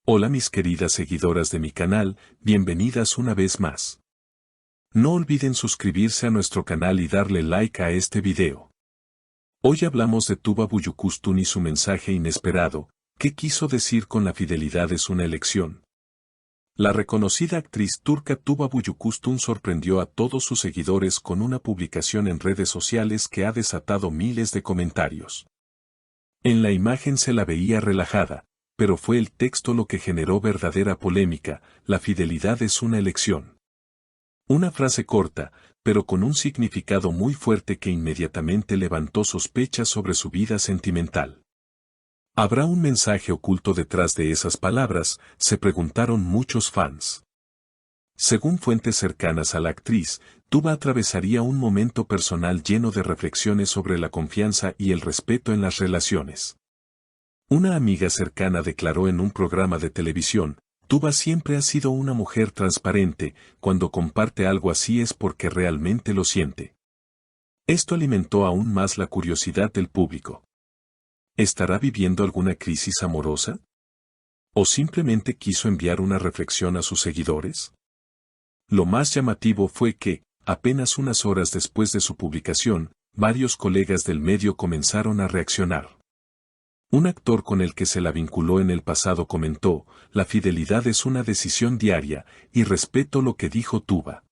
Hola mis queridas seguidoras de mi canal, bienvenidas una vez más. No olviden suscribirse a nuestro canal y darle like a este video. Hoy hablamos de Tuba Büyüküstün y su mensaje inesperado, ¿qué quiso decir con la fidelidad es una elección? La reconocida actriz turca Tuba Büyüküstün sorprendió a todos sus seguidores con una publicación en redes sociales que ha desatado miles de comentarios. En la imagen se la veía relajada, pero fue el texto lo que generó verdadera polémica, la fidelidad es una elección. Una frase corta, pero con un significado muy fuerte que inmediatamente levantó sospechas sobre su vida sentimental. ¿Habrá un mensaje oculto detrás de esas palabras?, se preguntaron muchos fans. Según fuentes cercanas a la actriz, Tuba atravesaría un momento personal lleno de reflexiones sobre la confianza y el respeto en las relaciones. Una amiga cercana declaró en un programa de televisión, Tuba siempre ha sido una mujer transparente, cuando comparte algo así es porque realmente lo siente. Esto alimentó aún más la curiosidad del público. ¿Estará viviendo alguna crisis amorosa? ¿O simplemente quiso enviar una reflexión a sus seguidores? Lo más llamativo fue que, apenas unas horas después de su publicación, varios colegas del medio comenzaron a reaccionar. Un actor con el que se la vinculó en el pasado comentó, la fidelidad es una decisión diaria, y respeto lo que dijo Tuba.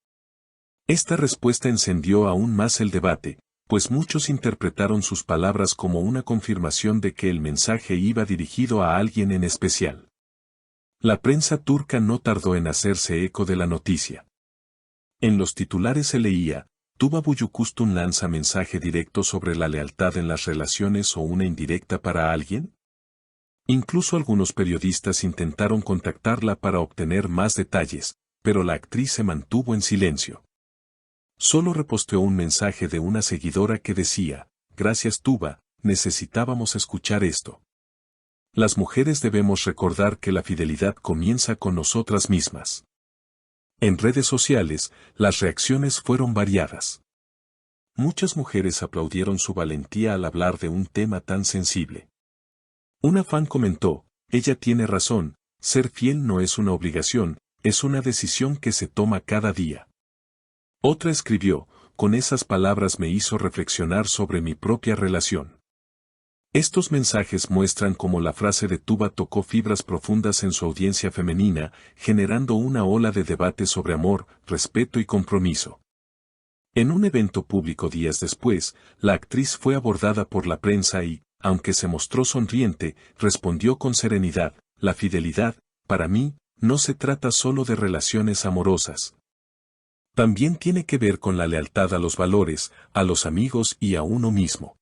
Esta respuesta encendió aún más el debate, pues muchos interpretaron sus palabras como una confirmación de que el mensaje iba dirigido a alguien en especial. La prensa turca no tardó en hacerse eco de la noticia. En los titulares se leía, Tuba Büyüküstün lanza mensaje directo sobre la lealtad en las relaciones o una indirecta para alguien. Incluso algunos periodistas intentaron contactarla para obtener más detalles, pero la actriz se mantuvo en silencio. Solo reposteó un mensaje de una seguidora que decía, gracias Tuba, necesitábamos escuchar esto. Las mujeres debemos recordar que la fidelidad comienza con nosotras mismas. En redes sociales, las reacciones fueron variadas. Muchas mujeres aplaudieron su valentía al hablar de un tema tan sensible. Una fan comentó, ella tiene razón, ser fiel no es una obligación, es una decisión que se toma cada día. Otra escribió, con esas palabras me hizo reflexionar sobre mi propia relación. Estos mensajes muestran cómo la frase de Tuba tocó fibras profundas en su audiencia femenina, generando una ola de debate sobre amor, respeto y compromiso. En un evento público días después, la actriz fue abordada por la prensa y, aunque se mostró sonriente, respondió con serenidad, la fidelidad, para mí, no se trata solo de relaciones amorosas. También tiene que ver con la lealtad a los valores, a los amigos y a uno mismo.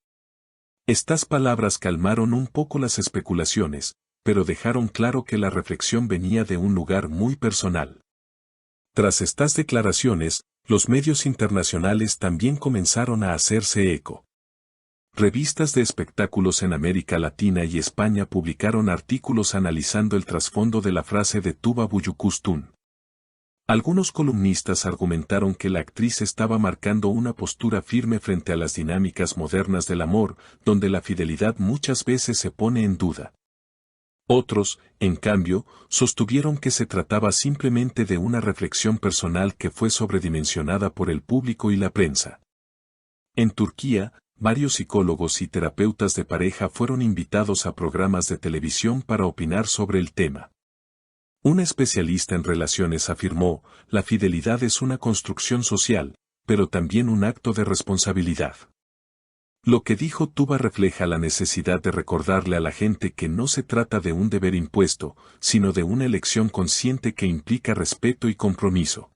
Estas palabras calmaron un poco las especulaciones, pero dejaron claro que la reflexión venía de un lugar muy personal. Tras estas declaraciones, los medios internacionales también comenzaron a hacerse eco. Revistas de espectáculos en América Latina y España publicaron artículos analizando el trasfondo de la frase de Tuba Büyüküstün. Algunos columnistas argumentaron que la actriz estaba marcando una postura firme frente a las dinámicas modernas del amor, donde la fidelidad muchas veces se pone en duda. Otros, en cambio, sostuvieron que se trataba simplemente de una reflexión personal que fue sobredimensionada por el público y la prensa. En Turquía, varios psicólogos y terapeutas de pareja fueron invitados a programas de televisión para opinar sobre el tema. Una especialista en relaciones afirmó, la fidelidad es una construcción social, pero también un acto de responsabilidad. Lo que dijo Tuba refleja la necesidad de recordarle a la gente que no se trata de un deber impuesto, sino de una elección consciente que implica respeto y compromiso.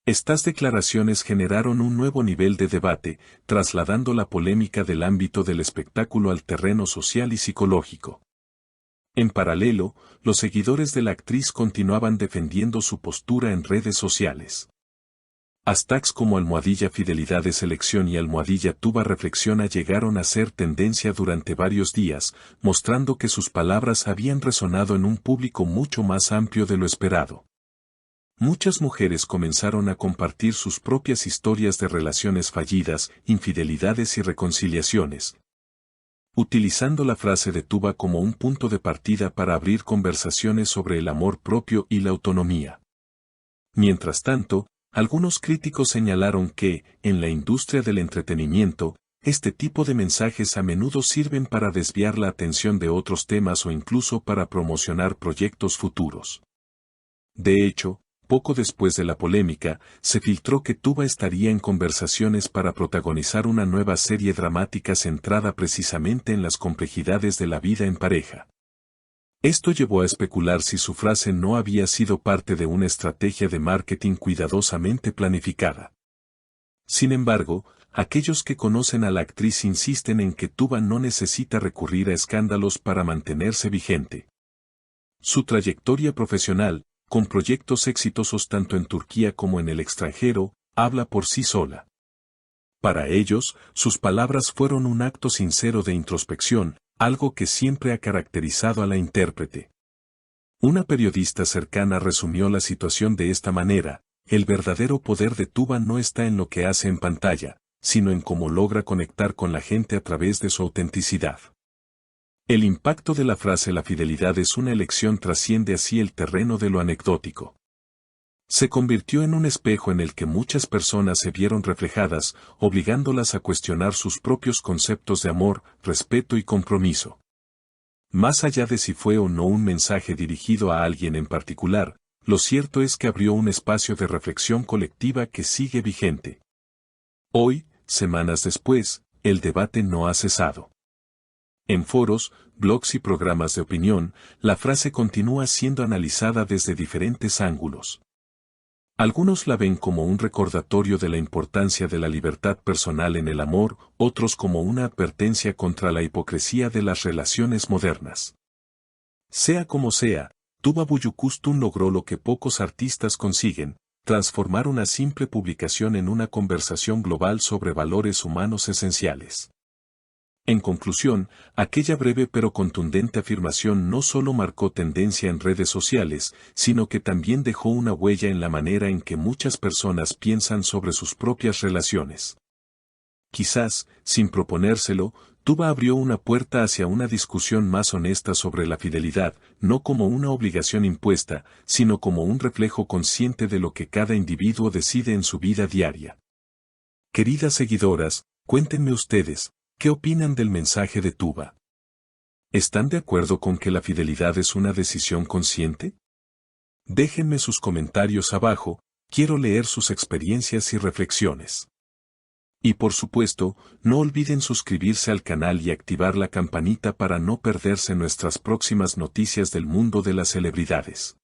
Estas declaraciones generaron un nuevo nivel de debate, trasladando la polémica del ámbito del espectáculo al terreno social y psicológico. En paralelo, los seguidores de la actriz continuaban defendiendo su postura en redes sociales. Hashtags como #fidelidad de selección y #Tuba reflexiona llegaron a ser tendencia durante varios días, mostrando que sus palabras habían resonado en un público mucho más amplio de lo esperado. Muchas mujeres comenzaron a compartir sus propias historias de relaciones fallidas, infidelidades y reconciliaciones. utilizando la frase de Tuba como un punto de partida para abrir conversaciones sobre el amor propio y la autonomía. Mientras tanto, algunos críticos señalaron que, en la industria del entretenimiento, este tipo de mensajes a menudo sirven para desviar la atención de otros temas o incluso para promocionar proyectos futuros. De hecho, poco después de la polémica, se filtró que Tuba estaría en conversaciones para protagonizar una nueva serie dramática centrada precisamente en las complejidades de la vida en pareja. Esto llevó a especular si su frase no había sido parte de una estrategia de marketing cuidadosamente planificada. Sin embargo, aquellos que conocen a la actriz insisten en que Tuba no necesita recurrir a escándalos para mantenerse vigente. Su trayectoria profesional, con proyectos exitosos tanto en Turquía como en el extranjero, habla por sí sola. Para ellos, sus palabras fueron un acto sincero de introspección, algo que siempre ha caracterizado a la intérprete. Una periodista cercana resumió la situación de esta manera: el verdadero poder de Tuba no está en lo que hace en pantalla, sino en cómo logra conectar con la gente a través de su autenticidad. El impacto de la frase "la fidelidad es una elección" trasciende así el terreno de lo anecdótico. Se convirtió en un espejo en el que muchas personas se vieron reflejadas, obligándolas a cuestionar sus propios conceptos de amor, respeto y compromiso. Más allá de si fue o no un mensaje dirigido a alguien en particular, lo cierto es que abrió un espacio de reflexión colectiva que sigue vigente. Hoy, semanas después, el debate no ha cesado. En foros, blogs y programas de opinión, la frase continúa siendo analizada desde diferentes ángulos. Algunos la ven como un recordatorio de la importancia de la libertad personal en el amor, otros como una advertencia contra la hipocresía de las relaciones modernas. Sea como sea, Tuba Büyüküstün logró lo que pocos artistas consiguen: transformar una simple publicación en una conversación global sobre valores humanos esenciales. En conclusión, aquella breve pero contundente afirmación no solo marcó tendencia en redes sociales, sino que también dejó una huella en la manera en que muchas personas piensan sobre sus propias relaciones. Quizás, sin proponérselo, Tuba abrió una puerta hacia una discusión más honesta sobre la fidelidad, no como una obligación impuesta, sino como un reflejo consciente de lo que cada individuo decide en su vida diaria. Queridas seguidoras, cuéntenme ustedes, ¿qué opinan del mensaje de Tuba? ¿Están de acuerdo con que la fidelidad es una decisión consciente? Déjenme sus comentarios abajo, quiero leer sus experiencias y reflexiones. Y por supuesto, no olviden suscribirse al canal y activar la campanita para no perderse nuestras próximas noticias del mundo de las celebridades.